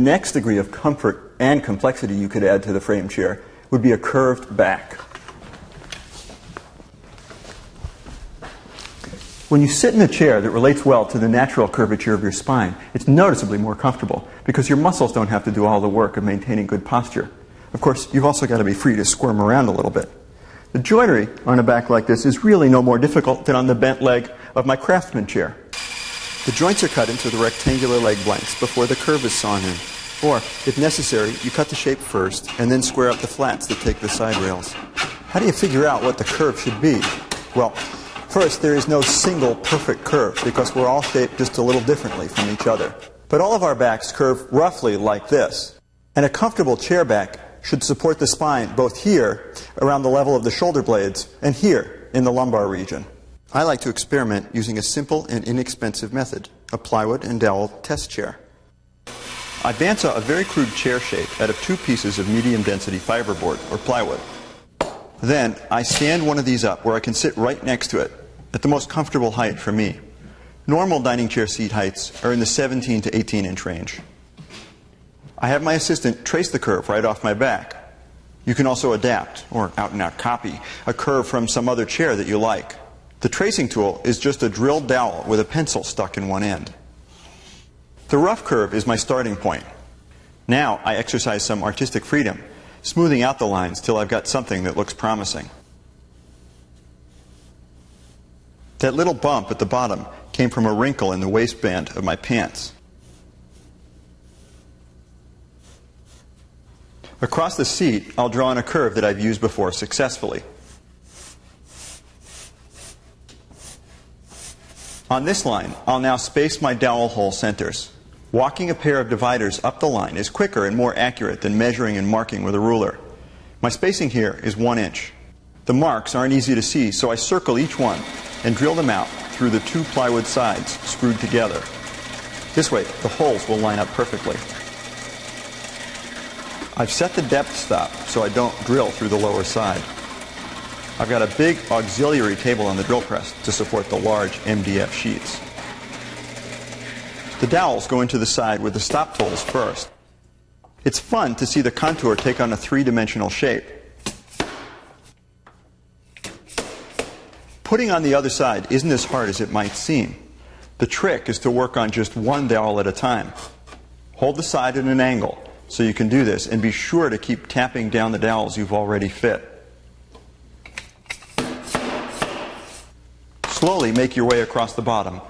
next degree of comfort and complexity you could add to the frame chair would be a curved back. When you sit in a chair that relates well to the natural curvature of your spine, it's noticeably more comfortable because your muscles don't have to do all the work of maintaining good posture. Of course, you've also got to be free to squirm around a little bit. The joinery on a back like this is really no more difficult than on the bent leg of my Craftsman chair. The joints are cut into the rectangular leg blanks before the curve is sawn in. Or, if necessary, you cut the shape first and then square up the flats that take the side rails. How do you figure out what the curve should be? Well, first, there is no single perfect curve because we're all shaped just a little differently from each other. But all of our backs curve roughly like this. And a comfortable chair back should support the spine both here, around the level of the shoulder blades, and here, in the lumbar region. I like to experiment using a simple and inexpensive method, a Plywood and Dowel test chair. I bandsaw a very crude chair shape out of 2 pieces of medium-density fiberboard, or plywood. Then, I stand one of these up where I can sit right next to it, at the most comfortable height for me. Normal dining chair seat heights are in the 17 to 18-inch range. I have my assistant trace the curve right off my back. You can also adapt, or out-and-out copy, a curve from some other chair that you like. The tracing tool is just a drilled dowel with a pencil stuck in one end. The rough curve is my starting point. Now I exercise some artistic freedom, smoothing out the lines till I've got something that looks promising. That little bump at the bottom came from a wrinkle in the waistband of my pants. Across the seat, I'll draw in a curve that I've used before successfully. On this line, I'll now space my dowel hole centers. Walking a pair of dividers up the line is quicker and more accurate than measuring and marking with a ruler. My spacing here is 1 inch. The marks aren't easy to see, so I circle each one and drill them out through the 2 plywood sides screwed together. This way, the holes will line up perfectly. I've set the depth stop so I don't drill through the lower side. I've got a big auxiliary table on the drill press to support the large MDF sheets. The dowels go into the side with the stop tools first. It's fun to see the contour take on a 3-dimensional shape. Putting on the other side isn't as hard as it might seem. The trick is to work on just one dowel at a time. Hold the side at an angle so you can do this, and be sure to keep tapping down the dowels you've already fit. Slowly make your way across the bottom,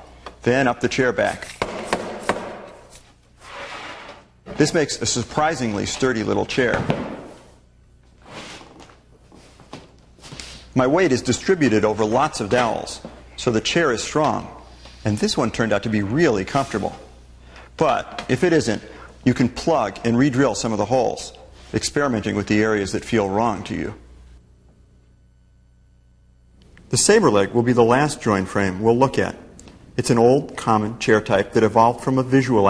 then up the chair back. This makes a surprisingly sturdy little chair. My weight is distributed over lots of dowels, so the chair is strong, and this one turned out to be really comfortable. But if it isn't, you can plug and re-drill some of the holes, experimenting with the areas that feel wrong to you. The saber leg will be the last joint frame we'll look at. It's an old, common chair type that evolved from a visual